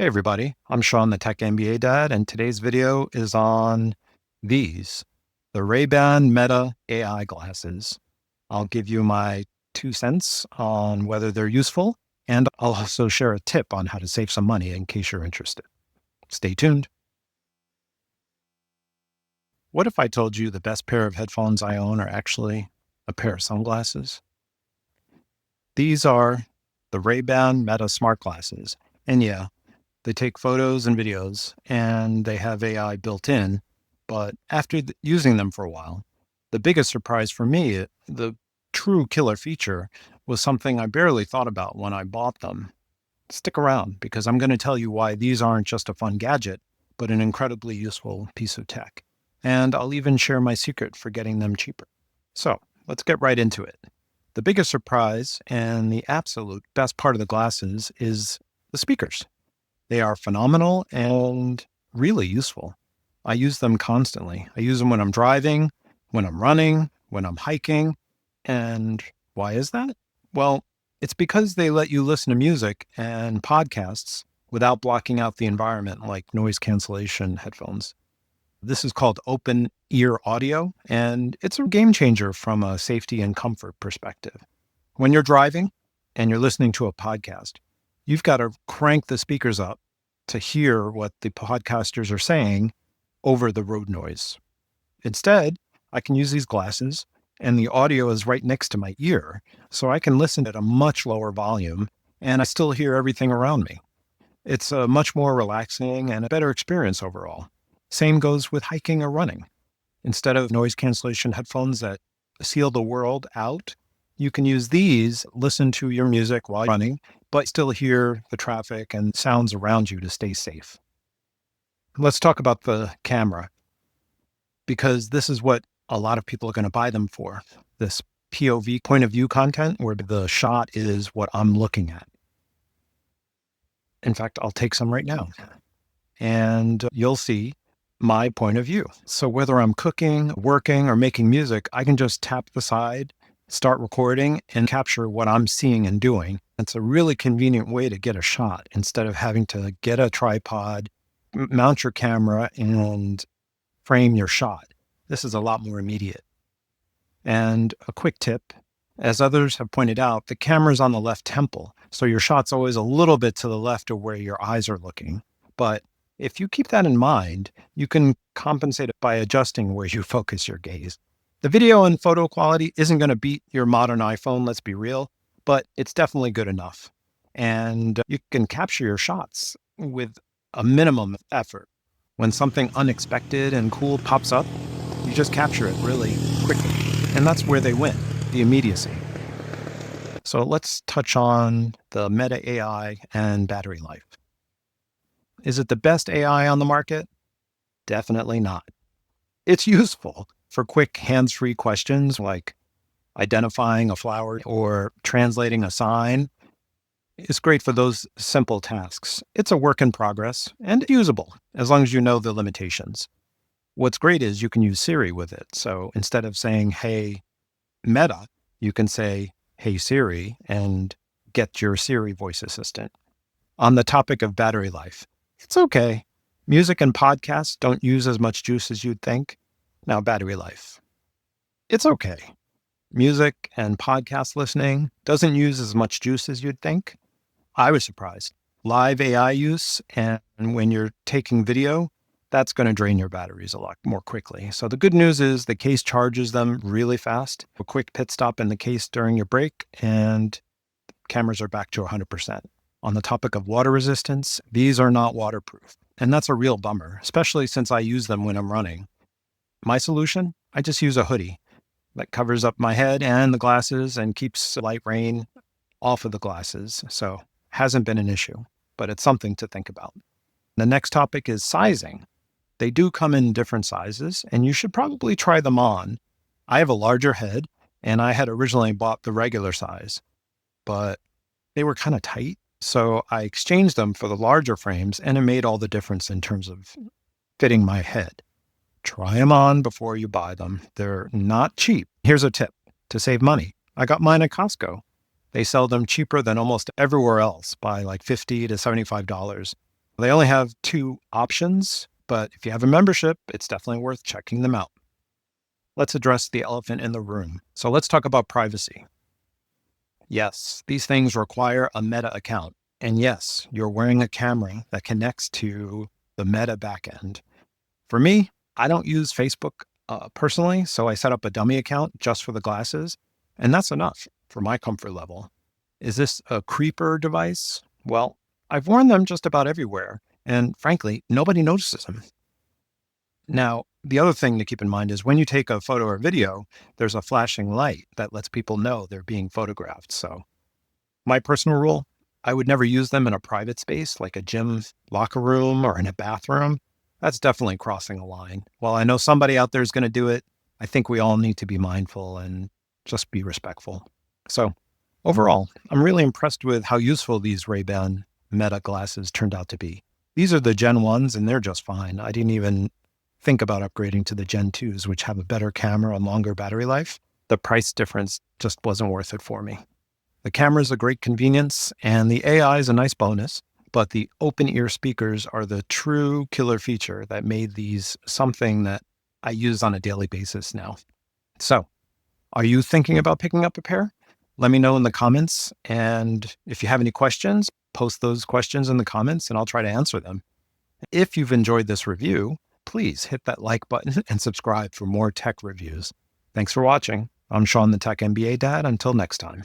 Hey everybody, I'm Sean, the Tech MBA Dad, and today's video is on the RayBan Meta AI Glasses. I'll give you my 2 cents on whether they're useful, and I'll also share a tip on how to save some money in case you're interested. Stay tuned. What if I told you the best pair of headphones I own are actually a pair of sunglasses? These are the RayBan Meta Smart Glasses. And yeah, they take photos and videos, and they have AI built in. But after using them for a while, the biggest surprise for me, the true killer feature, was something I barely thought about when I bought them. Stick around because I'm going to tell you why these aren't just a fun gadget, but an incredibly useful piece of tech. And I'll even share my secret for getting them cheaper. So let's get right into it. The biggest surprise and the absolute best part of the glasses is the speakers. They are phenomenal and really useful. I use them constantly. I use them when I'm driving, when I'm running, when I'm hiking. And why is that? Well, it's because they let you listen to music and podcasts without blocking out the environment like noise cancellation headphones. This is called open ear audio, and it's a game changer from a safety and comfort perspective. When you're driving and you're listening to a podcast, you've got to crank the speakers up to hear what the podcasters are saying over the road noise. Instead, I can use these glasses and the audio is right next to my ear, so I can listen at a much lower volume and I still hear everything around me. It's a much more relaxing and a better experience overall. Same goes with hiking or running. Instead of noise cancellation headphones that seal the world out, you can use these, listen to your music while running, but still hear the traffic and sounds around you to stay safe. Let's talk about the camera, because this is what a lot of people are going to buy them for. This POV, point of view content, where the shot is what I'm looking at. In fact, I'll take some right now and you'll see my point of view. So whether I'm cooking, working, or making music, I can just tap the side, start recording, and capture what I'm seeing and doing. It's a really convenient way to get a shot instead of having to get a tripod, mount your camera, and frame your shot. This is a lot more immediate. And a quick tip, as others have pointed out, the camera's on the left temple, so your shot's always a little bit to the left of where your eyes are looking. But if you keep that in mind, you can compensate it by adjusting where you focus your gaze. The video and photo quality isn't going to beat your modern iPhone, let's be real, but it's definitely good enough. And you can capture your shots with a minimum effort. When something unexpected and cool pops up, you just capture it really quickly. And that's where they win, the immediacy. So let's touch on the Meta AI and battery life. Is it the best AI on the market? Definitely not. It's useful for quick hands-free questions like identifying a flower or translating a sign. It's great for those simple tasks. It's a work in progress and usable as long as you know the limitations. What's great is you can use Siri with it. So instead of saying, "Hey, Meta," you can say, "Hey, Siri," and get your Siri voice assistant. On the topic of battery life, it's okay. Music and podcasts don't use as much juice as you'd think. Now, battery life, it's okay. Music and podcast listening doesn't use as much juice as you'd think. I was surprised. Live AI use and when you're taking video, that's going to drain your batteries a lot more quickly. So the good news is the case charges them really fast. A quick pit stop in the case during your break and cameras are back to 100%. On the topic of water resistance, these are not waterproof. And that's a real bummer, especially since I use them when I'm running. My solution? I just use a hoodie that covers up my head and the glasses and keeps light rain off of the glasses. So hasn't been an issue, but it's something to think about. The next topic is sizing. They do come in different sizes, and you should probably try them on. I have a larger head, and I had originally bought the regular size, but they were kind of tight. So I exchanged them for the larger frames, and it made all the difference in terms of fitting my head. Try them on before you buy them. They're not cheap. Here's a tip to save money. I got mine at Costco. They sell them cheaper than almost everywhere else by like $50 to $75. They only have two options, but if you have a membership, it's definitely worth checking them out. Let's address the elephant in the room. So let's talk about privacy. Yes, these things require a Meta account. And yes, you're wearing a camera that connects to the Meta backend. For me, I don't use Facebook personally, so I set up a dummy account just for the glasses, and that's enough for my comfort level. Is this a creeper device? Well, I've worn them just about everywhere, and frankly, nobody notices them. Now, the other thing to keep in mind is when you take a photo or video, there's a flashing light that lets people know they're being photographed. So, my personal rule, I would never use them in a private space like a gym locker room or in a bathroom. That's definitely crossing a line. While I know somebody out there is going to do it, I think we all need to be mindful and just be respectful. So, overall, I'm really impressed with how useful these Ray-Ban Meta glasses turned out to be. These are the Gen 1s and they're just fine. I didn't even think about upgrading to the Gen 2s, which have a better camera and longer battery life. The price difference just wasn't worth it for me. The camera is a great convenience and the AI is a nice bonus, but the open ear speakers are the true killer feature that made these something that I use on a daily basis now. So, are you thinking about picking up a pair? Let me know in the comments. And if you have any questions, post those questions in the comments and I'll try to answer them. If you've enjoyed this review, please hit that like button and subscribe for more tech reviews. Thanks for watching. I'm Sean, the Tech MBA Dad. Until next time.